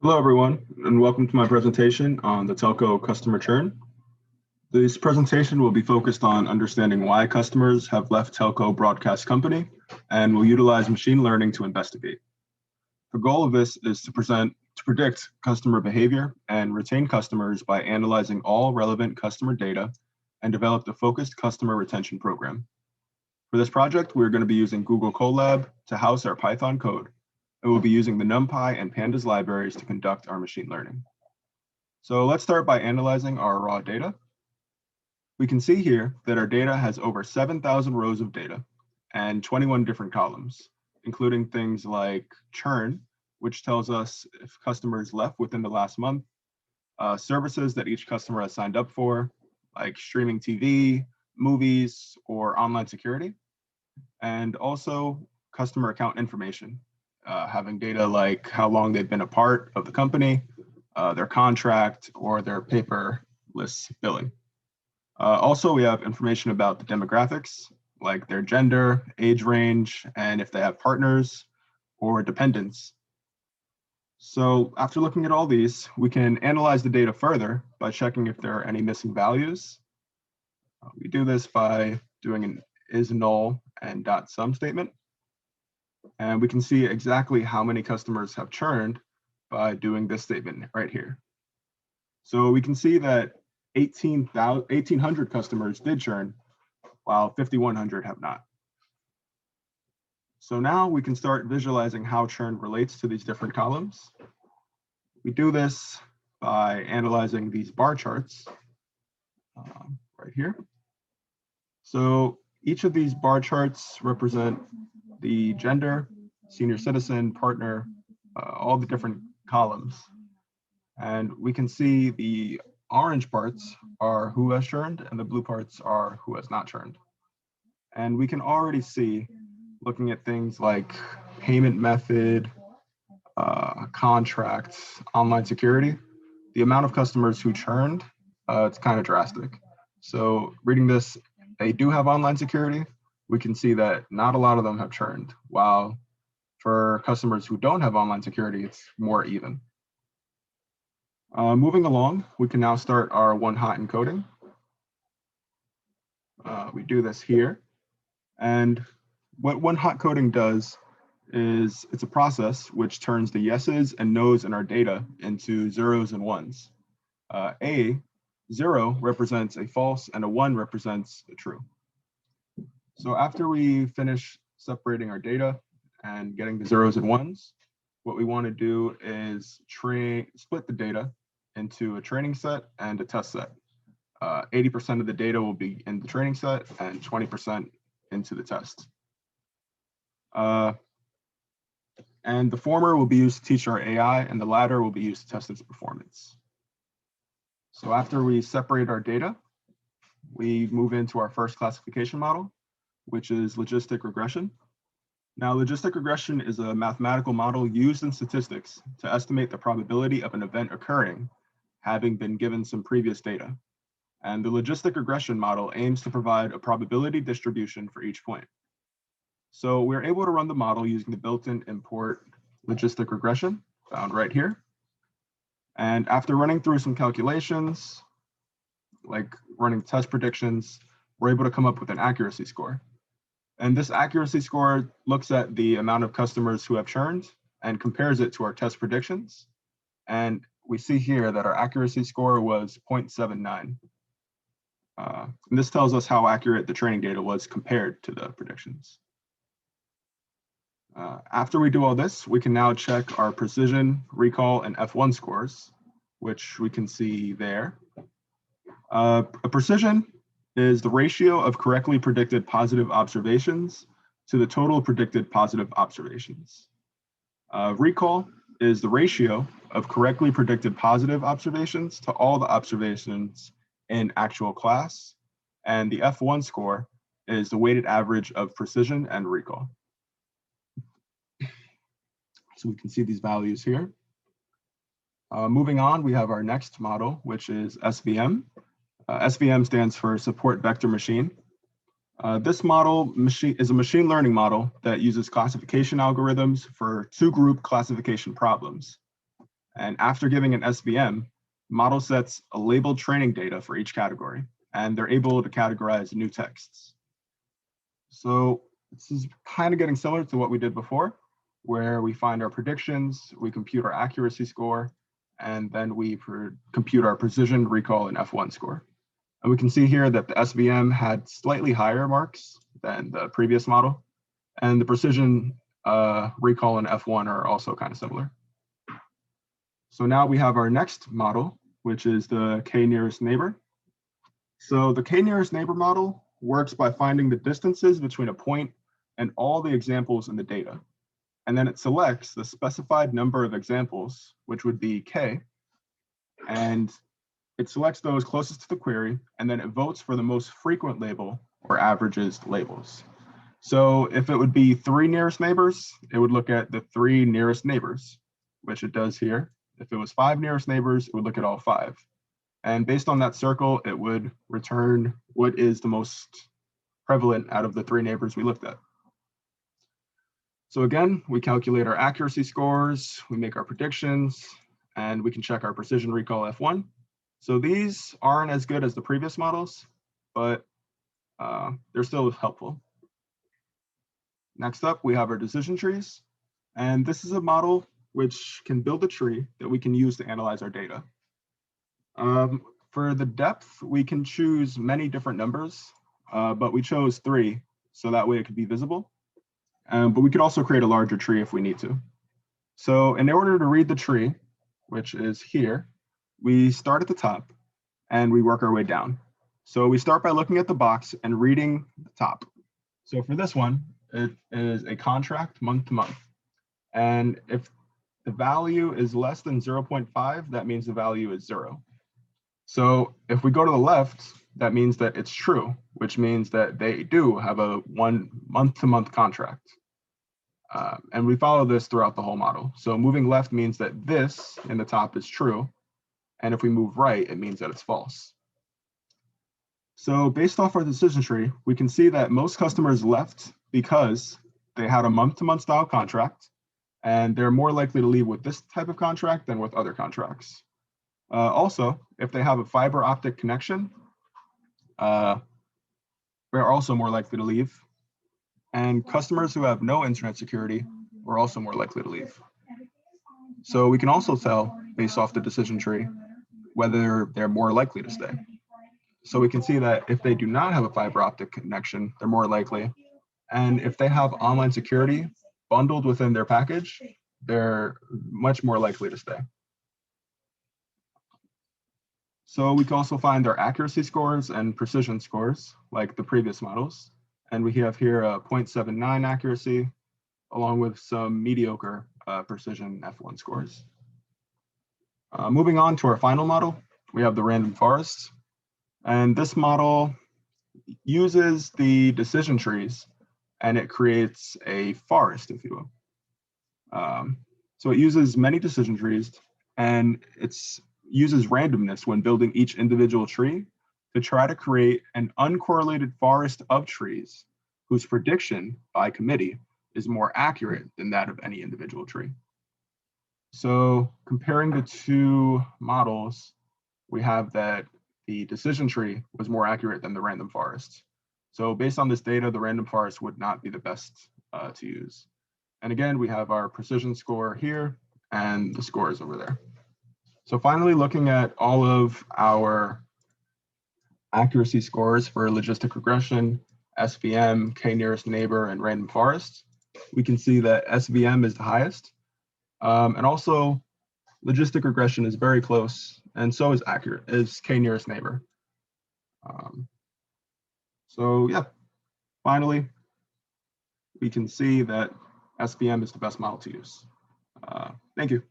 Hello, everyone, and welcome to my presentation on the telco customer churn. This presentation will be focused on understanding why customers have left telco broadcast company and will utilize machine learning to investigate. The goal of this is to predict customer behavior and retain customers by analyzing all relevant customer data and develop the focused customer retention program. For this project, we're going to be using Google Colab to house our Python code. And we'll be using the NumPy and Pandas libraries to conduct our machine learning. So let's start by analyzing our raw data. We can see here that our data has over 7,000 rows of data and 21 different columns, including things like churn, which tells us if customers left within the last month, services that each customer has signed up for, like streaming TV, movies, or online security, and also customer account information. Having data like how long they've been a part of the company, their contract, or their paperless billing. Also, we have information about the demographics, like their gender, age range, and if they have partners or dependents. So after looking at all these, we can analyze the data further by checking if there are any missing values. We do this by doing an is_null and .sum statement. And we can see exactly how many customers have churned by doing this statement right here. So we can see that 1,800 customers did churn, while 5,100 have not. So now we can start visualizing how churn relates to these different columns. We do this by analyzing these bar charts right here. So each of these bar charts represent the gender, senior citizen, partner, all the different columns. And we can see the orange parts are who has churned and the blue parts are who has not churned. And we can already see, looking at things like payment method, contracts, online security, the amount of customers who churned, it's kind of drastic. So reading this, they do have online security. We can see that not a lot of them have churned, while for customers who don't have online security, it's more even. Moving along, we can now start our Hot Encoding. We do this here. And what Hot Encoding does is it's a process which turns the yeses and nos in our data into zeros and ones. A 0 represents a false and a 1 represents a true. So after we finish separating our data and getting the zeros and ones, what we want to do is split the data into a training set and a test set. 80% of the data will be in the training set and 20% into the test. And the former will be used to teach our AI and the latter will be used to test its performance. So after we separate our data, we move into our first classification model, which is logistic regression. Now, logistic regression is a mathematical model used in statistics to estimate the probability of an event occurring, having been given some previous data. And the logistic regression model aims to provide a probability distribution for each point. So we're able to run the model using the built-in import logistic regression found right here. And after running through some calculations, like running test predictions, we're able to come up with an accuracy score. And this accuracy score looks at the amount of customers who have churned and compares it to our test predictions. And we see here that our accuracy score was 0.79. And this tells us how accurate the training data was compared to the predictions. After we do all this, we can now check our precision, recall, and F1 scores, which we can see there. A precision is the ratio of correctly predicted positive observations to the total predicted positive observations. Recall is the ratio of correctly predicted positive observations to all the observations in actual class. And the F1 score is the weighted average of precision and recall. So we can see these values here. Moving on, we have our next model, which is SVM. SVM stands for Support Vector Machine. This model is a machine learning model that uses classification algorithms for two-group classification problems. And after giving an SVM, model sets a labeled training data for each category, and they're able to categorize new texts. So this is kind of getting similar to what we did before, where we find our predictions, we compute our accuracy score, and then we compute our precision, recall, and F1 score. And we can see here that the SVM had slightly higher marks than the previous model, and the precision, recall, and F1 are also kind of similar. So now we have our next model, which is the k-nearest neighbor. So the k-nearest neighbor model works by finding the distances between a point and all the examples in the data. And then it selects the specified number of examples, which would be k, and it selects those closest to the query, and then it votes for the most frequent label or averages labels. So if it would be 3 nearest neighbors, it would look at the 3 nearest neighbors, which it does here. If it was 5 nearest neighbors, it would look at all 5. And based on that circle, it would return what is the most prevalent out of the 3 neighbors we looked at. So again, we calculate our accuracy scores, we make our predictions, and we can check our precision, recall, F1. So these aren't as good as the previous models, but they're still helpful. Next up, we have our decision trees. And this is a model which can build a tree that we can use to analyze our data. For the depth, we can choose many different numbers, but we chose 3, so that way it could be visible. But we could also create a larger tree if we need to. So in order to read the tree, which is here, we start at the top and we work our way down. So we start by looking at the box and reading the top. So for this one, it is a contract month to month. And if the value is less than 0.5, that means the value is 0. So if we go to the left, that means that it's true, which means that they do have a 1 month-to-month contract. And we follow this throughout the whole model. So moving left means that this in the top is true. And if we move right, it means that it's false. So based off our decision tree, we can see that most customers left because they had a month-to-month style contract, and they're more likely to leave with this type of contract than with other contracts. Also, if they have a fiber optic connection, they're also more likely to leave. And customers who have no internet security are also more likely to leave. So we can also tell, based off the decision tree, whether they're more likely to stay. So we can see that if they do not have a fiber optic connection, they're more likely. And if they have online security bundled within their package, they're much more likely to stay. So we can also find their accuracy scores and precision scores, like the previous models. And we have here a 0.79 accuracy, along with some mediocre precision F1 scores. Moving on to our final model, we have the random forest. And this model uses the decision trees, and it creates a forest, if you will. So it uses many decision trees, and it uses randomness when building each individual tree to try to create an uncorrelated forest of trees whose prediction by committee is more accurate than that of any individual tree. So comparing the 2 models, we have that the decision tree was more accurate than the random forest. So based on this data, the random forest would not be the best to use. And again, we have our precision score here and the scores over there. So finally, looking at all of our accuracy scores for logistic regression, SVM, k-nearest neighbor, and random forest, we can see that SVM is the highest. And also, logistic regression is very close, and so is k-nearest neighbor. So yeah, finally, we can see that SVM is the best model to use. Thank you.